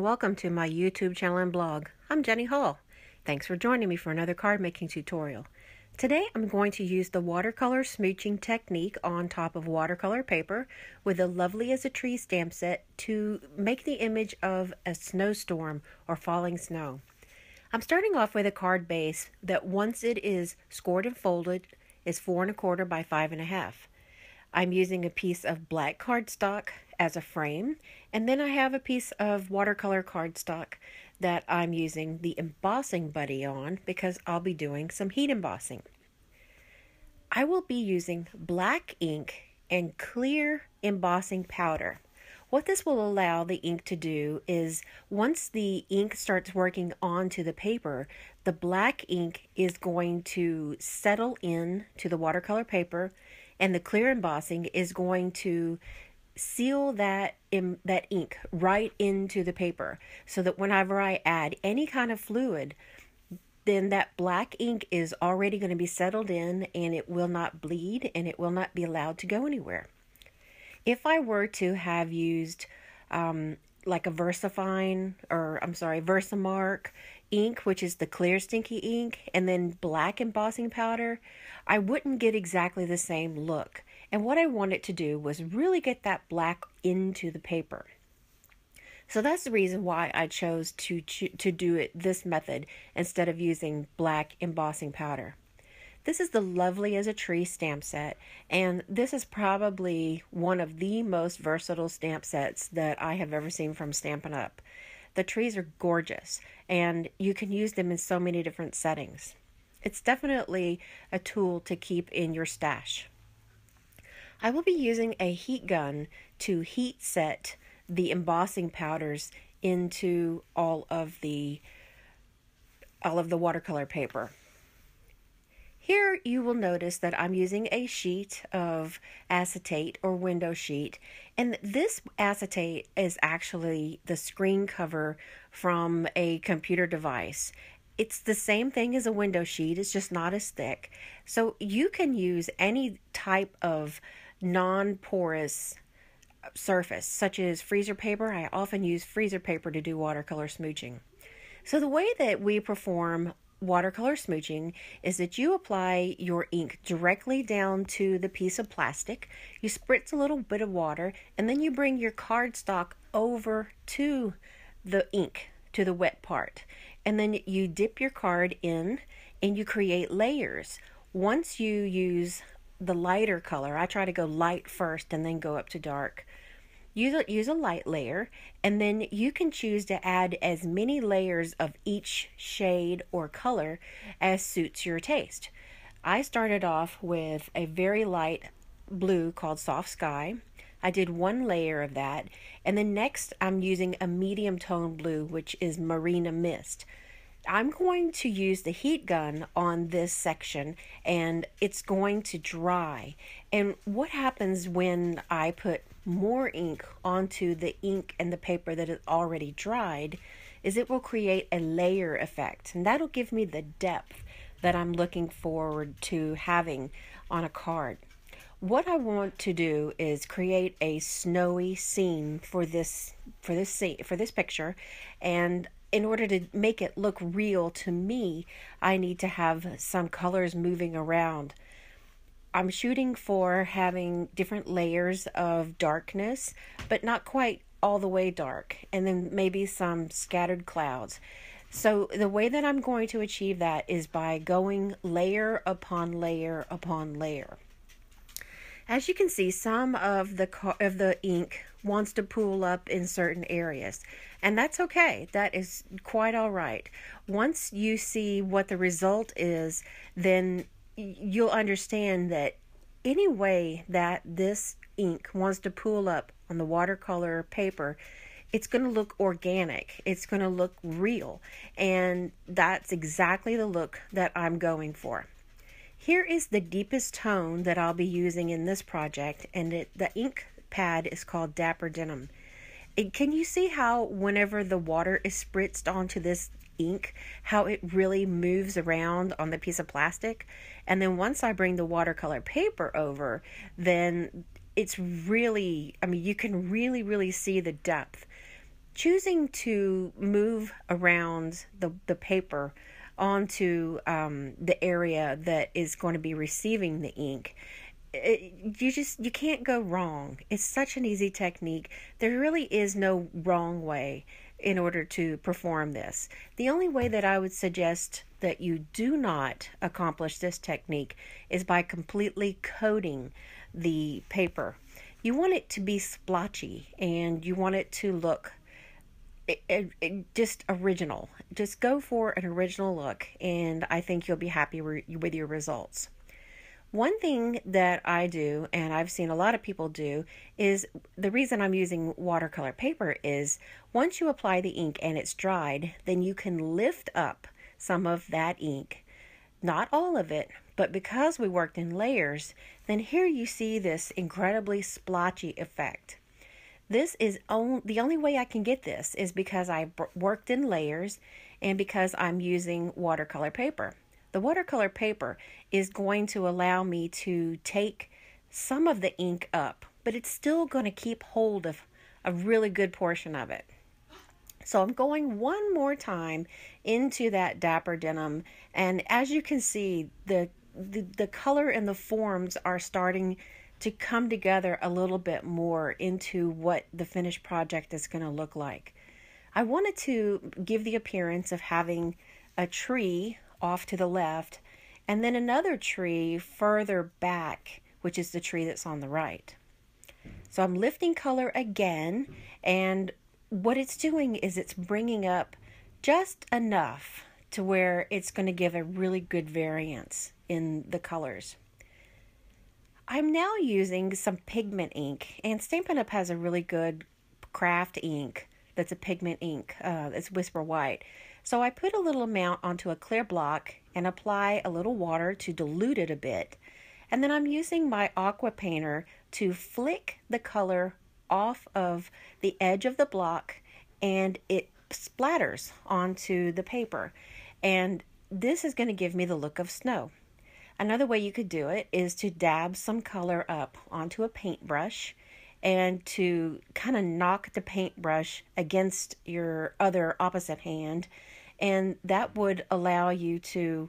welcome to my YouTube channel and blog. I'm Jenny Hall. Thanks for joining me for another card making tutorial. Today I'm going to use the watercolor smooching technique on top of watercolor paper with the Lovely as a Tree stamp set to make the image of a snowstorm or falling snow. I'm starting off with a card base that once it is scored and folded is 4 1/4 by 5 1/2. I'm using a piece of black cardstock as a frame, and then I have a piece of watercolor cardstock that I'm using the embossing buddy on because I'll be doing some heat embossing. I will be using black ink and clear embossing powder. What this will allow the ink to do is once the ink starts working onto the paper, the black ink is going to settle in to the watercolor paper, and the clear embossing is going to seal that ink right into the paper so that whenever I add any kind of fluid, then that black ink is already going to be settled in and it will not bleed and it will not be allowed to go anywhere. If I were to have used like a Versamark ink, which is the clear stinky ink, and then black embossing powder, I wouldn't get exactly the same look. And what I wanted to do was really get that black into the paper. So that's the reason why I chose to do it this method instead of using black embossing powder. This is the Lovely as a Tree stamp set, and this is probably one of the most versatile stamp sets that I have ever seen from Stampin' Up. The trees are gorgeous, and you can use them in so many different settings. It's definitely a tool to keep in your stash. I will be using a heat gun to heat set the embossing powders into all of the watercolor paper. Here you will notice that I'm using a sheet of acetate or window sheet, and this acetate is actually the screen cover from a computer device. It's the same thing as a window sheet, it's just not as thick. So you can use any type of non-porous surface, such as freezer paper. I often use freezer paper to do watercolor smooching. So the way that we perform watercolor smooching is that you apply your ink directly down to the piece of plastic, you spritz a little bit of water, and then you bring your cardstock over to the ink, to the wet part. And then you dip your card in and you create layers. Once you use the lighter color, I try to go light first and then go up to dark. Use a light layer, and then you can choose to add as many layers of each shade or color as suits your taste. I started off with a very light blue called Soft Sky. I did one layer of that, and then next I'm using a medium tone blue, which is Marina Mist. I'm going to use the heat gun on this section and it's going to dry. And what happens when I put more ink onto the ink and the paper that is already dried is it will create a layer effect, and that'll give me the depth that I'm looking forward to having on a card. What I want to do is create a snowy scene for this picture, and in order to make it look real to me, I need to have some colors moving around. I'm shooting for having different layers of darkness, but not quite all the way dark, and then maybe some scattered clouds. So the way that I'm going to achieve that is by going layer upon layer upon layer. As you can see, some of the ink wants to pool up in certain areas, and that's okay. That is quite all right. Once you see what the result is, then you'll understand that any way that this ink wants to pool up on the watercolor paper, it's going to look organic. It's going to look real, and that's exactly the look that I'm going for. Here is the deepest tone that I'll be using in this project, and the ink pad is called Dapper Denim. Can you see how whenever the water is spritzed onto this ink, how it really moves around on the piece of plastic? And then once I bring the watercolor paper over, then it's really, you can really see the depth. choosing to move around the paper onto the area that is going to be receiving the ink, you can't go wrong. It's such an easy technique. There really is no wrong way in order to perform this. The only way that I would suggest that you do not accomplish this technique is by completely coating the paper. You want it to be splotchy and you want it to look just original. Just go for an original look, and I think you'll be happy with your results. One thing that I do, and I've seen a lot of people do, is the reason I'm using watercolor paper is once you apply the ink and it's dried, then you can lift up some of that ink. Not all of it, but because we worked in layers, then here you see this incredibly splotchy effect. This is the only way I can get this is because I worked in layers and because I'm using watercolor paper. The watercolor paper is going to allow me to take some of the ink up, but it's still going to keep hold of a really good portion of it. So I'm going one more time into that dapper denim, and as you can see, the color and the forms are starting to come together a little bit more into what the finished project is going to look like. I wanted to give the appearance of having a tree off to the left and then another tree further back, which is the tree that's on the right. So I'm lifting color again, and what it's doing is it's bringing up just enough to where it's going to give a really good variance in the colors. I'm now using some pigment ink, and Stampin' Up! Has a really good craft ink that's a pigment ink. It's Whisper White. So I put a little amount onto a clear block and apply a little water to dilute it a bit. And then I'm using my aqua painter to flick the color off of the edge of the block, and it splatters onto the paper. And this is going to give me the look of snow. Another way you could do it is to dab some color up onto a paintbrush and to kind of knock the paintbrush against your other opposite hand, and that would allow you to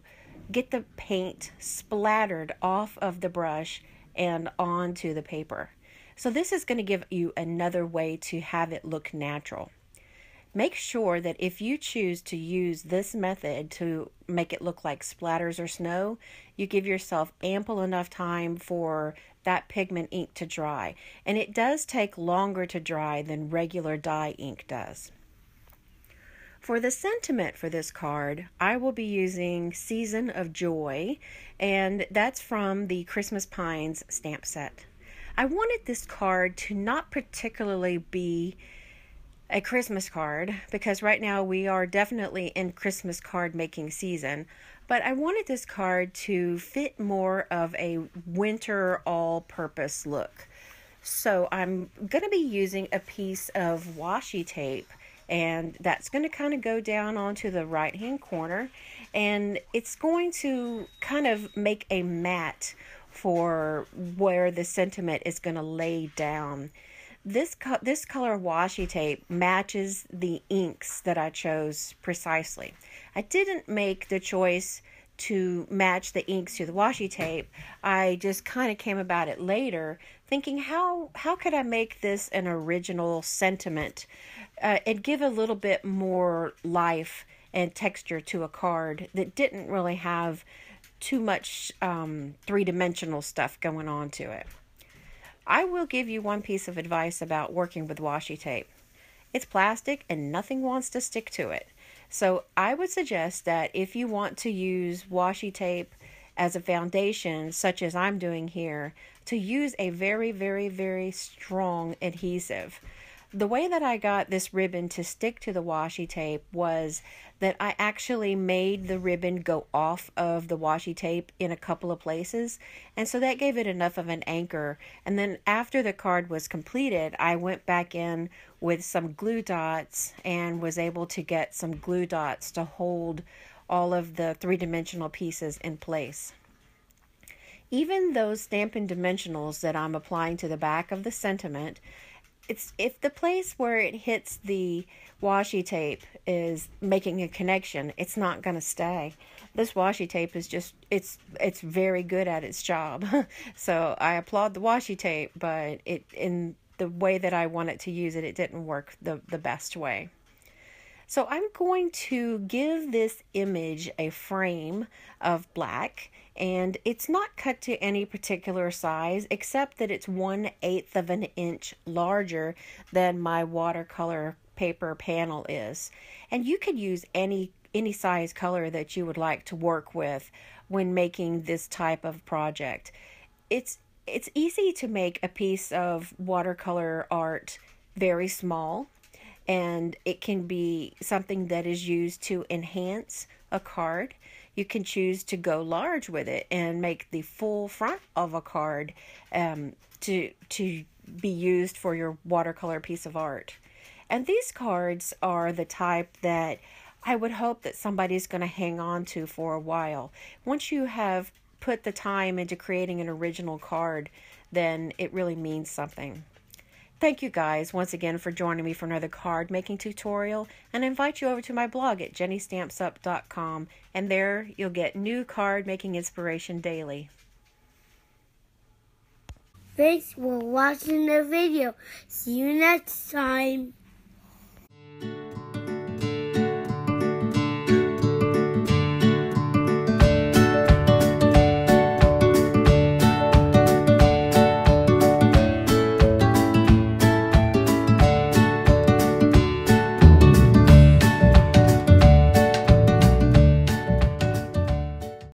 get the paint splattered off of the brush and onto the paper. So this is going to give you another way to have it look natural. Make sure that if you choose to use this method to make it look like splatters or snow, you give yourself ample enough time for that pigment ink to dry. And it does take longer to dry than regular dye ink does. For the sentiment for this card, I will be using Season of Joy, and that's from the Christmas Pines stamp set. I wanted this card to not particularly be a Christmas card, because right now we are definitely in Christmas card making season, but I wanted this card to fit more of a winter all-purpose look. So I'm going to be using a piece of washi tape, and that's going to kind of go down onto the right hand corner, and it's going to kind of make a mat for where the sentiment is going to lay down. This color washi tape matches the inks that I chose precisely. I didn't make the choice to match the inks to the washi tape. I just kind of came about it later, thinking how could I make this an original sentiment and give a little bit more life and texture to a card that didn't really have too much three-dimensional stuff going on to it. I will give you one piece of advice about working with washi tape. It's plastic and nothing wants to stick to it. So I would suggest that if you want to use washi tape as a foundation, such as I'm doing here, to use a very, very, very strong adhesive. The way that I got this ribbon to stick to the washi tape was that I actually made the ribbon go off of the washi tape in a couple of places, and so that gave it enough of an anchor. And then after the card was completed, I went back in with some glue dots and was able to get some glue dots to hold all of the three-dimensional pieces in place. Even those Stampin' Dimensionals that I'm applying to the back of the sentiment, it's if the place where it hits the washi tape is making a connection, it's not going to stay. This washi tape is just it's very good at its job. So I applaud the washi tape, but it in the way that I want it to use it, it didn't work the best way. So I'm going to give this image a frame of black, and it's not cut to any particular size except that it's 1/8 of an inch larger than my watercolor paper panel is. And you could use any size color that you would like to work with when making this type of project. It's easy to make a piece of watercolor art very small, and it can be something that is used to enhance a card. You can choose to go large with it and make the full front of a card to be used for your watercolor piece of art. And these cards are the type that I would hope that somebody's going to hang on to for a while. Once you have put the time into creating an original card, then it really means something. Thank you guys once again for joining me for another card making tutorial, and I invite you over to my blog at jennystampsup.com, and there you'll get new card making inspiration daily. Thanks for watching the video. See you next time.